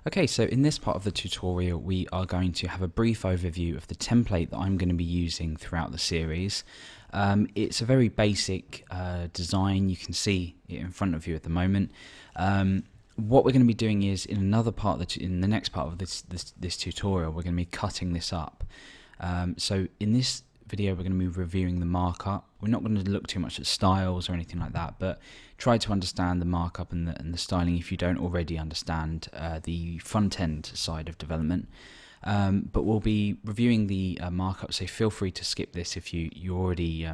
Okay, so in this part of the tutorial we are going to have a brief overview of the template that I'm going to be using throughout the series. It's a very basic design. You can see it in front of you at the moment. What we're going to be doing is in another part of in the next part of this tutorial we're going to be cutting this up. So in this video we're going to be reviewing the markup. We're not going to look too much at styles or anything like that, but try to understand the markup and the styling if you don't already understand the front end side of development. But we'll be reviewing the markup, so feel free to skip this if you're already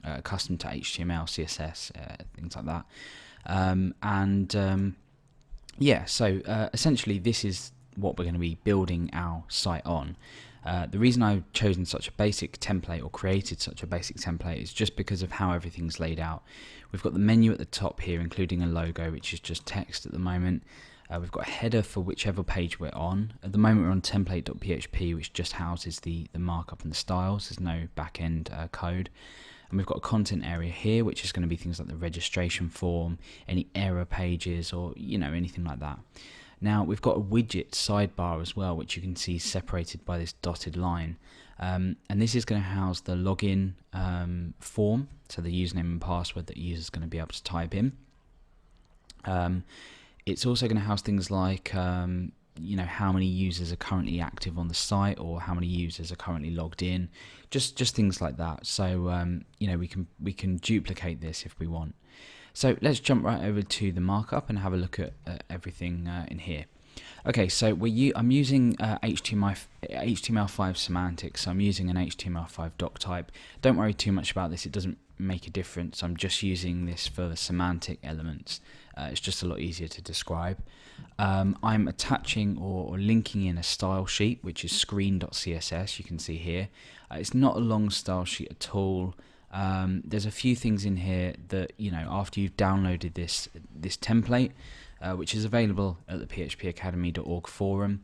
accustomed to HTML, CSS, things like that. Yeah, so essentially this is what we're going to be building our site on. The reason I've chosen such a basic template or created such a basic template is just because of how everything's laid out. We've got the menu at the top here, including a logo, which is just text at the moment. We've got a header for whichever page we're on. At the moment we're on template.php, which just houses the markup and the styles. There's no back-end code. And we've got a content area here, which is going to be things like the registration form, any error pages, or anything like that. Now we've got a widget sidebar as well, which you can see separated by this dotted line, and this is going to house the login form, so the username and password that the user is going to be able to type in. It's also going to house things like how many users are currently active on the site, or how many users are currently logged in, just things like that. So we can duplicate this if we want. So let's jump right over to the markup and have a look at everything in here. Okay, so I'm using HTML5 semantics. So I'm using an HTML5 doc type. Don't worry too much about this, it doesn't make a difference. I'm just using this for the semantic elements. It's just a lot easier to describe. I'm attaching or linking in a style sheet, which is screen.css. You can see here. It's not a long style sheet at all. There's a few things in here that after you've downloaded this template, which is available at the phpacademy.org forum,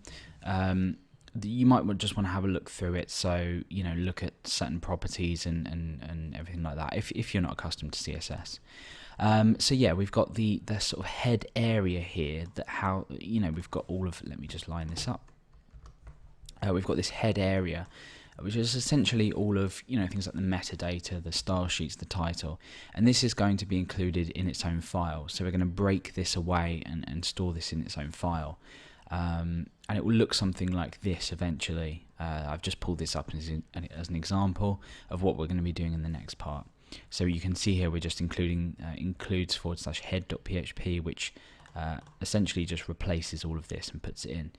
you might just want to have a look through it. So look at certain properties and everything like that if you're not accustomed to CSS. So yeah, we've got the sort of head area here that we've got all of. Let me just line this up. We've got this head area, which is essentially all of things like the metadata, the style sheets, the title, and this is going to be included in its own file. So we're going to break this away and store this in its own file, and it will look something like this eventually. I've just pulled this up as an example of what we're going to be doing in the next part. So you can see here we're just including includes/head.php, which essentially just replaces all of this and puts it in.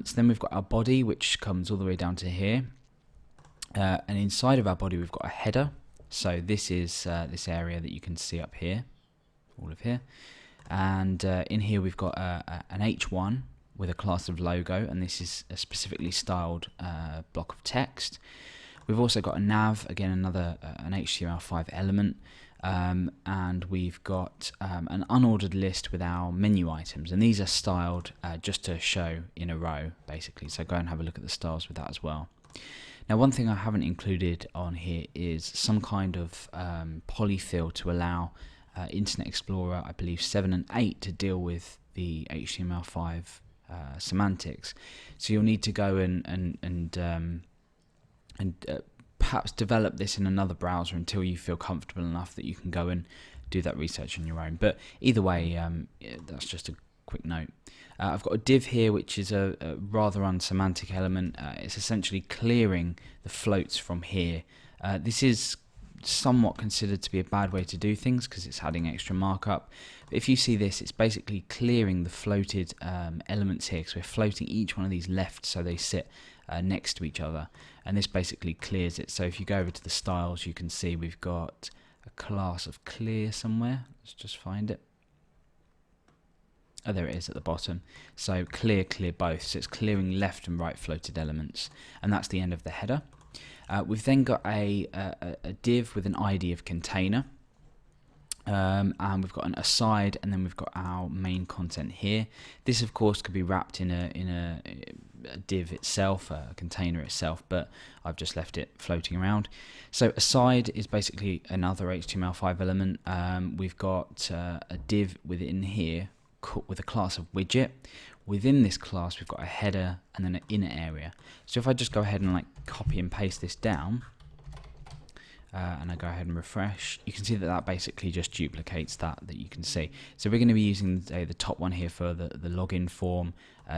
So then we've got our body, which comes all the way down to here. And inside of our body we've got a header. So this is this area that you can see up here, all of here. And in here we've got an h1 with a class of logo, and this is a specifically styled block of text. We've also got a nav, again another an HTML5 element, and we've got an unordered list with our menu items, and these are styled just to show in a row basically. So go and have a look at the styles with that as well. Now one thing I haven't included on here is some kind of polyfill to allow Internet Explorer, I believe 7 and 8, to deal with the HTML5 semantics. So you'll need to go and perhaps develop this in another browser until you feel comfortable enough that you can go and do that research on your own. But either way, that's just a quick note. I've got a div here, which is a rather unsemantic element. It's essentially clearing the floats from here. This is somewhat considered to be a bad way to do things because it's adding extra markup. But if you see this, it's basically clearing the floated elements here, because we're floating each one of these left so they sit next to each other, and this basically clears it. So if you go over to the styles, you can see we've got a class of clear somewhere. Let's just find it. Oh, there it is at the bottom. So clear both. So it's clearing left and right floated elements, and that's the end of the header. We've then got a div with an ID of container, and we've got an aside, and then we've got our main content here. This, of course, could be wrapped in a div itself, a container itself, but I've just left it floating around. So aside is basically another HTML5 element. We've got a div within here with a class of widget, within this class we've got a header and then an inner area. So if I just go ahead and like copy and paste this down, and I go ahead and refresh, you can see that that basically just duplicates that you can see. So we're going to be using the top one here for the login form,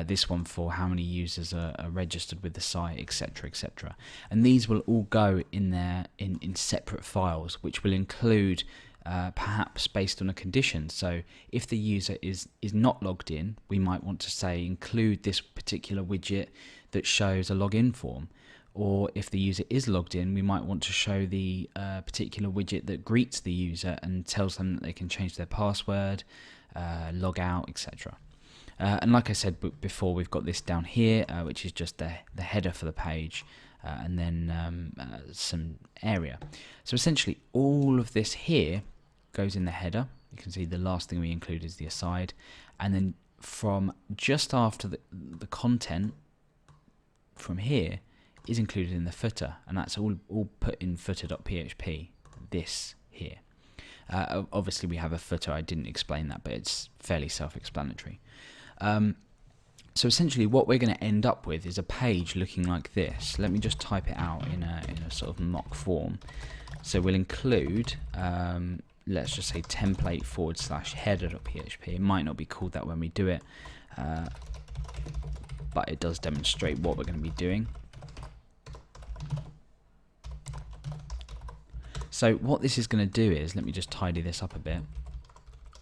this one for how many users are registered with the site, etc, etc. And these will all go in there in separate files, which will include perhaps based on a condition. So if the user is not logged in, we might want to say include this particular widget that shows a login form. Or if the user is logged in, we might want to show the particular widget that greets the user and tells them that they can change their password, log out, etc. And like I said before, we've got this down here, which is just the header for the page, and then some area. So essentially all of this here goes in the header. You can see the last thing we include is the aside, and then from just after the content from here is included in the footer, and that's all put in footer.php, this here. Obviously we have a footer, I didn't explain that, but it's fairly self-explanatory. So essentially what we're going to end up with is a page looking like this. Let me just type it out in a sort of mock form. So we'll include, let's just say template / header.php. It might not be called that when we do it, but it does demonstrate what we're going to be doing. So what this is going to do is, let me just tidy this up a bit.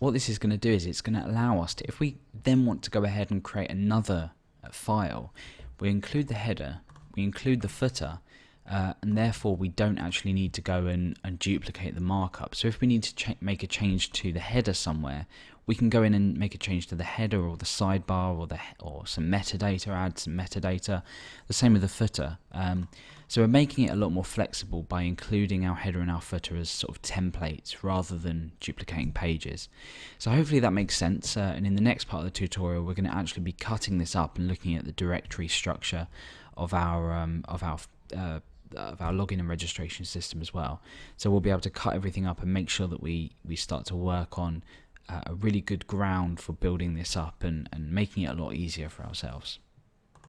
What this is going to do is it's going to allow us to, if we then want to go ahead and create another file, we include the header, we include the footer, and therefore we don't actually need to go and duplicate the markup. So if we need to make a change to the header somewhere, we can go in and make a change to the header or the sidebar or some metadata, add some metadata. The same with the footer. So we're making it a lot more flexible by including our header and our footer as sort of templates rather than duplicating pages. So hopefully that makes sense, and in the next part of the tutorial we're going to actually be cutting this up and looking at the directory structure of our login and registration system as well. So we'll be able to cut everything up and make sure that we start to work on a really good ground for building this up and making it a lot easier for ourselves.